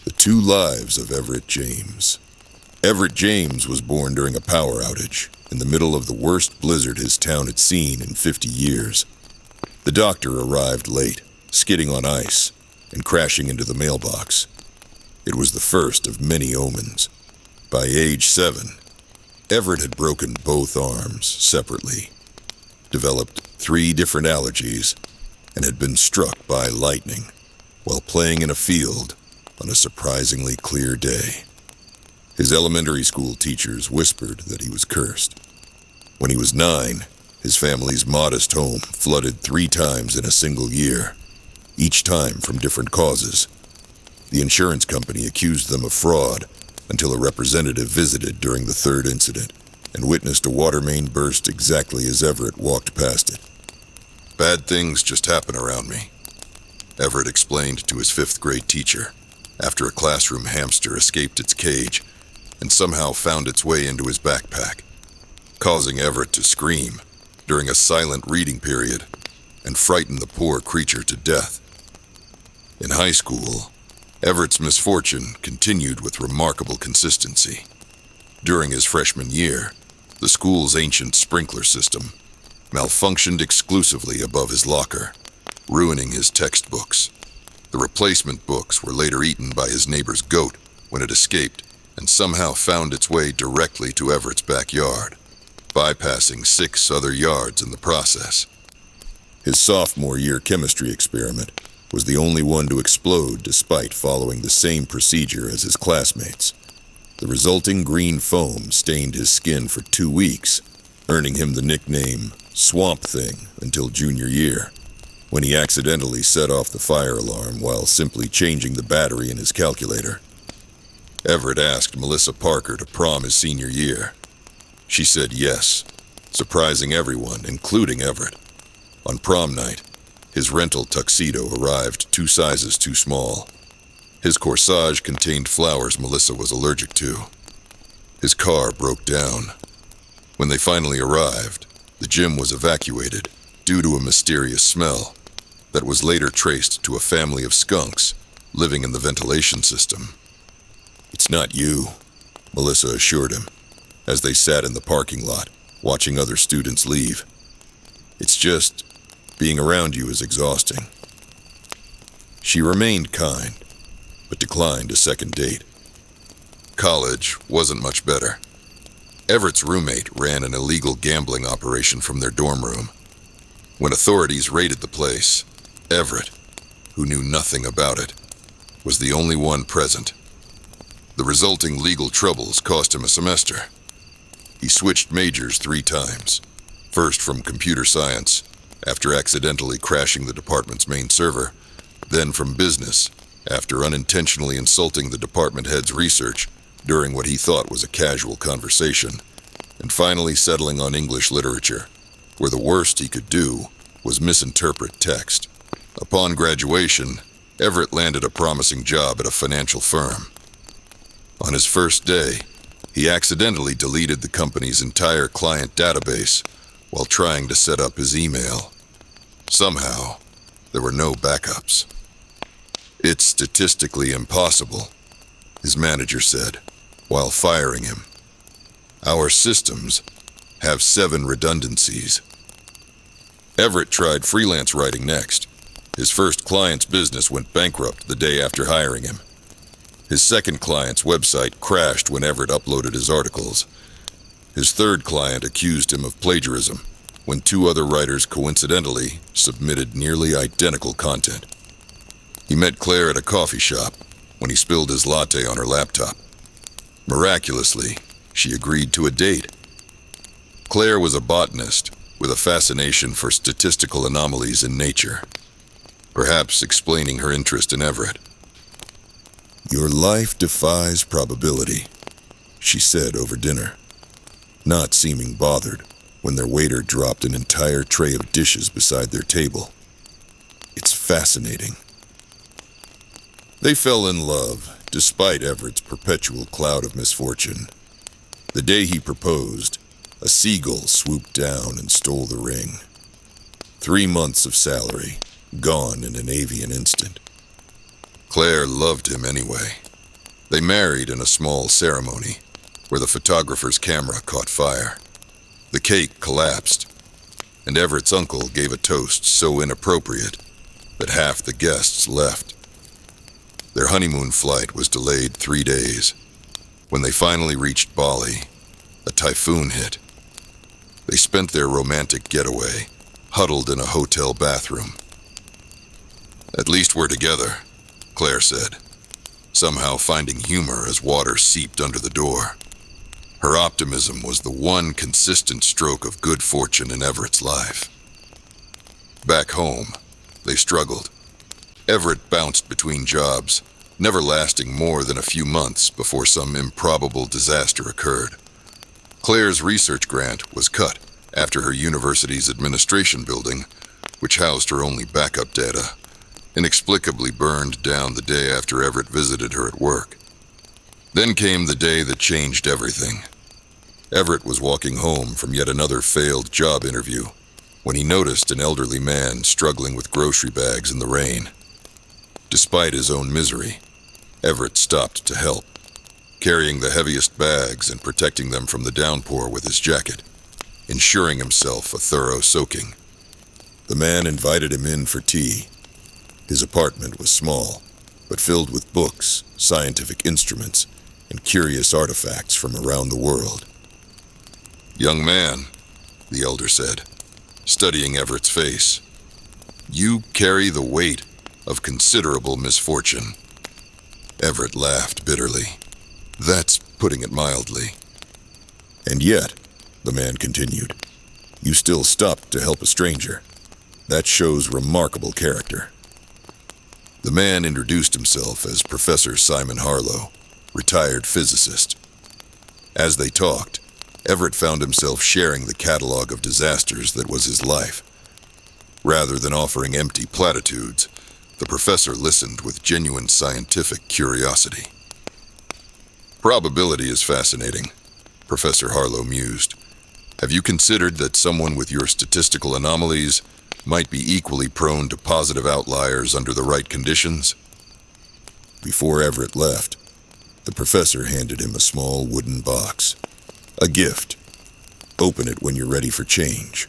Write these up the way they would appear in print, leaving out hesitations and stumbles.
The Two Lives of Everett James. Everett James was born during a power outage, in the middle of the worst blizzard his town had seen in 50 years. The doctor arrived late, skidding on ice, and crashing into the mailbox. It was the first of many omens. By age 7, Everett had broken both arms separately, developed 3 different allergies, and had been struck by lightning while playing in a field on a surprisingly clear day. His elementary school teachers whispered that he was cursed. When he was 9, his family's modest home flooded 3 times in a single year, each time from different causes. The insurance company accused them of fraud until a representative visited during the 3rd incident and witnessed a water main burst exactly as Everett walked past it. "Bad things just happen around me," Everett explained to his 5th grade teacher after a classroom hamster escaped its cage and somehow found its way into his backpack, causing Everett to scream during a silent reading period and frighten the poor creature to death. In high school, Everett's misfortune continued with remarkable consistency. During his freshman year, the school's ancient sprinkler system malfunctioned exclusively above his locker, ruining his textbooks. The replacement books were later eaten by his neighbor's goat when it escaped and somehow found its way directly to Everett's backyard, bypassing 6 other yards in the process. His sophomore year chemistry experiment was the only one to explode despite following the same procedure as his classmates. The resulting green foam stained his skin for 2 weeks, earning him the nickname Swamp Thing until junior year, when he accidentally set off the fire alarm while simply changing the battery in his calculator. Everett asked Melissa Parker to prom his senior year. She said yes, surprising everyone, including Everett. On prom night, his rental tuxedo arrived 2 sizes too small. His corsage contained flowers Melissa was allergic to. His car broke down. When they finally arrived, the gym was evacuated due to a mysterious smell that was later traced to a family of skunks living in the ventilation system. "It's not you," Melissa assured him, as they sat in the parking lot, watching other students leave. "It's just, being around you is exhausting." She remained kind, but declined a second date. College wasn't much better. Everett's roommate ran an illegal gambling operation from their dorm room. When authorities raided the place, Everett, who knew nothing about it, was the only one present. The resulting legal troubles cost him a semester. He switched majors 3 times, first from computer science, after accidentally crashing the department's main server, then from business, after unintentionally insulting the department head's research during what he thought was a casual conversation, and finally settling on English literature, where the worst he could do was misinterpret text. Upon graduation, Everett landed a promising job at a financial firm. On his first day, he accidentally deleted the company's entire client database while trying to set up his email. Somehow, there were no backups. "It's statistically impossible," his manager said, while firing him. "Our systems have 7 redundancies." Everett tried freelance writing next. His first client's business went bankrupt the day after hiring him. His second client's website crashed when Everett uploaded his articles. His third client accused him of plagiarism when 2 other writers coincidentally submitted nearly identical content. He met Claire at a coffee shop when he spilled his latte on her laptop. Miraculously, she agreed to a date. Claire was a botanist with a fascination for statistical anomalies in nature, perhaps explaining her interest in Everett. "Your life defies probability," she said over dinner, not seeming bothered when their waiter dropped an entire tray of dishes beside their table. "It's fascinating." They fell in love, despite Everett's perpetual cloud of misfortune. The day he proposed, a seagull swooped down and stole the ring. 3 months of salary, gone in an avian instant. Claire loved him anyway, They married in a small ceremony where the photographer's camera caught fire. The cake collapsed, and Everett's uncle gave a toast so inappropriate that half the guests left. Their honeymoon flight was delayed 3 days. When they finally reached Bali, a typhoon hit. They spent their romantic getaway huddled in a hotel bathroom. "At least we're together," Claire said, somehow finding humor as water seeped under the door. Her optimism was the one consistent stroke of good fortune in Everett's life. Back home, they struggled. Everett bounced between jobs, never lasting more than a few months before some improbable disaster occurred. Claire's research grant was cut after her university's administration building, which housed her only backup data, inexplicably burned down the day after Everett visited her at work. Then came the day that changed everything. Everett was walking home from yet another failed job interview when he noticed an elderly man struggling with grocery bags in the rain. Despite his own misery, Everett stopped to help, carrying the heaviest bags and protecting them from the downpour with his jacket, ensuring himself a thorough soaking. The man invited him in for tea. His apartment was small, but filled with books, scientific instruments, and curious artifacts from around the world. "Young man," the elder said, studying Everett's face, "you carry the weight of considerable misfortune." Everett laughed bitterly. "That's putting it mildly." "And yet," the man continued, "you still stopped to help a stranger. That shows remarkable character." The man introduced himself as Professor Simon Harlow, retired physicist. As they talked, Everett found himself sharing the catalog of disasters that was his life. Rather than offering empty platitudes, the professor listened with genuine scientific curiosity. "Probability is fascinating," Professor Harlow mused. "Have you considered that someone with your statistical anomalies might be equally prone to positive outliers under the right conditions?" Before Everett left, the professor handed him a small wooden box. "A gift. Open it when you're ready for change."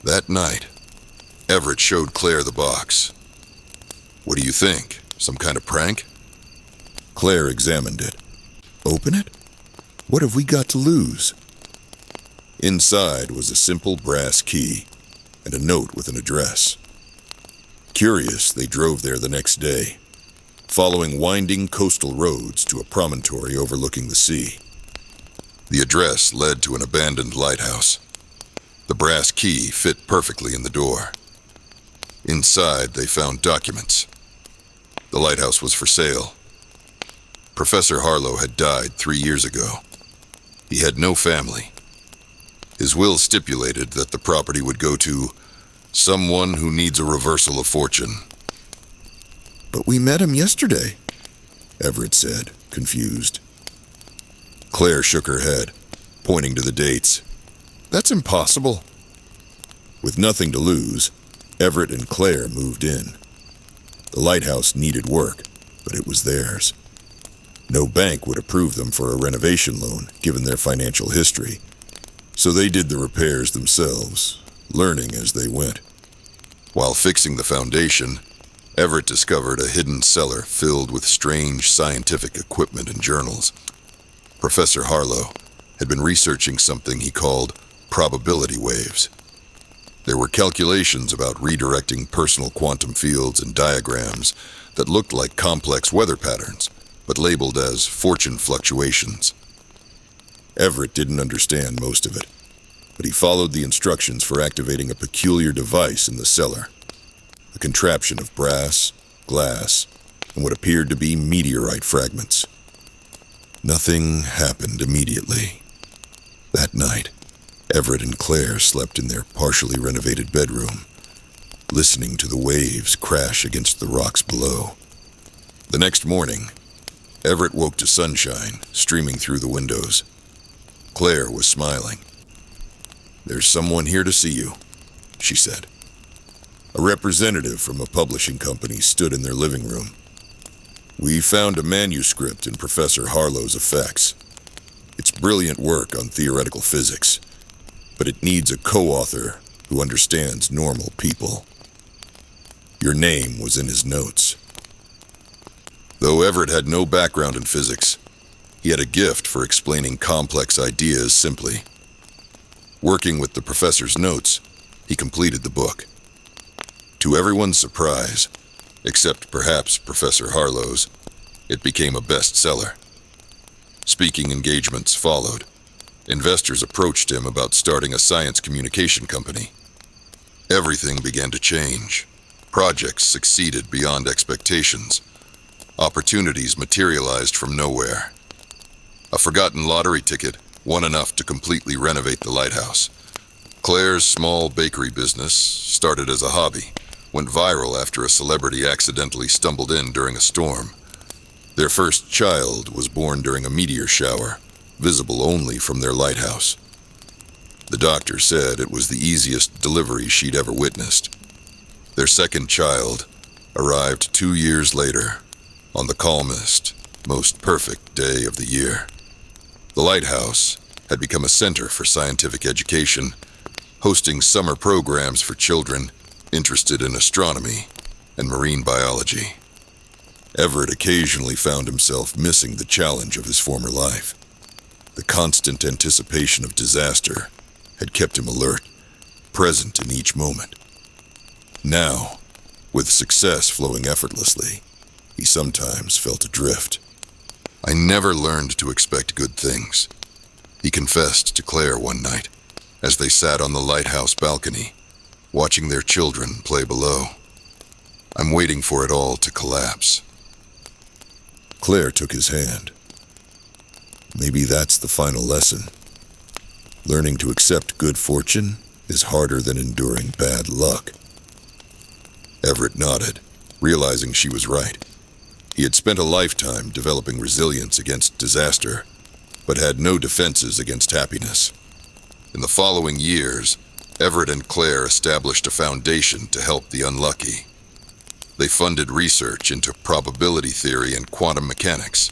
That night, Everett showed Claire the box. "What do you think? Some kind of prank?" Claire examined it. "Open it? What have we got to lose?" Inside was a simple brass key and a note with an address. Curious, they drove there the next day, following winding coastal roads to a promontory overlooking the sea. The address led to an abandoned lighthouse. The brass key fit perfectly in the door. Inside, they found documents. The lighthouse was for sale. Professor Harlow had died 3 years ago. He had no family. His will stipulated that the property would go to someone who needs a reversal of fortune. "But we met him yesterday," Everett said, confused. Claire shook her head, pointing to the dates. "That's impossible." With nothing to lose, Everett and Claire moved in. The lighthouse needed work, but it was theirs. No bank would approve them for a renovation loan, given their financial history, so they did the repairs themselves, learning as they went. While fixing the foundation, Everett discovered a hidden cellar filled with strange scientific equipment and journals. Professor Harlow had been researching something he called probability waves. There were calculations about redirecting personal quantum fields and diagrams that looked like complex weather patterns, but labeled as fortune fluctuations. Everett didn't understand most of it, but he followed the instructions for activating a peculiar device in the cellar, a contraption of brass, glass, and what appeared to be meteorite fragments. Nothing happened immediately. That night, Everett and Claire slept in their partially renovated bedroom, listening to the waves crash against the rocks below. The next morning, Everett woke to sunshine streaming through the windows. Claire was smiling. "There's someone here to see you," she said. A representative from a publishing company stood in their living room. We found a manuscript in Professor Harlow's effects. It's brilliant work on theoretical physics, but it needs a co-author who understands normal people. Your name was in his notes. Though Everett had no background in physics, he had a gift for explaining complex ideas simply. Working with the professor's notes, he completed the book. To everyone's surprise, except perhaps Professor Harlow's, it became a bestseller. Speaking engagements followed. Investors approached him about starting a science communication company. Everything began to change. Projects succeeded beyond expectations. Opportunities materialized from nowhere. A forgotten lottery ticket won enough to completely renovate the lighthouse. Claire's small bakery business, started as a hobby, went viral after a celebrity accidentally stumbled in during a storm. Their first child was born during a meteor shower, visible only from their lighthouse. The doctor said it was the easiest delivery she'd ever witnessed. Their second child arrived 2 years later, on the calmest, most perfect day of the year. The lighthouse had become a center for scientific education, hosting summer programs for children interested in astronomy and marine biology. Everett occasionally found himself missing the challenge of his former life. The constant anticipation of disaster had kept him alert, present in each moment. Now, with success flowing effortlessly, he sometimes felt adrift. "I never learned to expect good things," he confessed to Claire one night, as they sat on the lighthouse balcony, watching their children play below. "I'm waiting for it all to collapse." Claire took his hand. Maybe that's the final lesson. Learning to accept good fortune is harder than enduring bad luck. Everett nodded, realizing she was right. He had spent a lifetime developing resilience against disaster, but had no defenses against happiness. In the following years, Everett and Claire established a foundation to help the unlucky. They funded research into probability theory and quantum mechanics.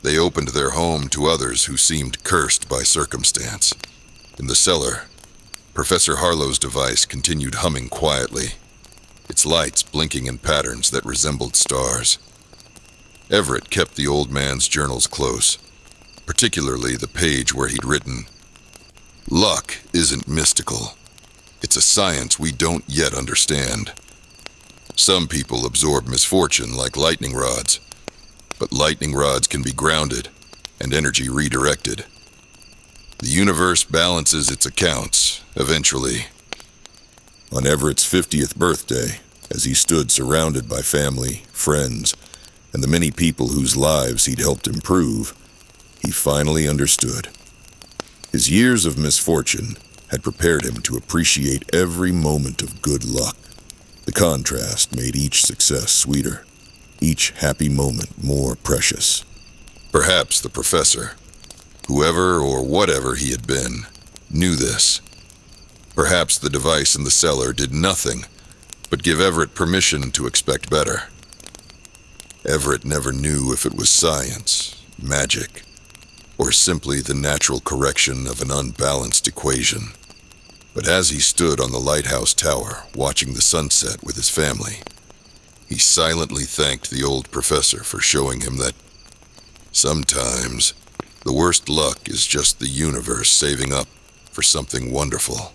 They opened their home to others who seemed cursed by circumstance. In the cellar, Professor Harlow's device continued humming quietly, its lights blinking in patterns that resembled stars. Everett kept the old man's journals close, particularly the page where he'd written, "Luck isn't mystical. It's a science we don't yet understand. Some people absorb misfortune like lightning rods, but lightning rods can be grounded and energy redirected. The universe balances its accounts, eventually." On Everett's 50th birthday, as he stood surrounded by family, friends, and the many people whose lives he'd helped improve, he finally understood. His years of misfortune had prepared him to appreciate every moment of good luck. The contrast made each success sweeter, each happy moment more precious. Perhaps the professor, whoever or whatever he had been, knew this. Perhaps the device in the cellar did nothing but give Everett permission to expect better. Everett never knew if it was science, magic, or simply the natural correction of an unbalanced equation. But as he stood on the lighthouse tower, watching the sunset with his family, he silently thanked the old professor for showing him that sometimes the worst luck is just the universe saving up for something wonderful.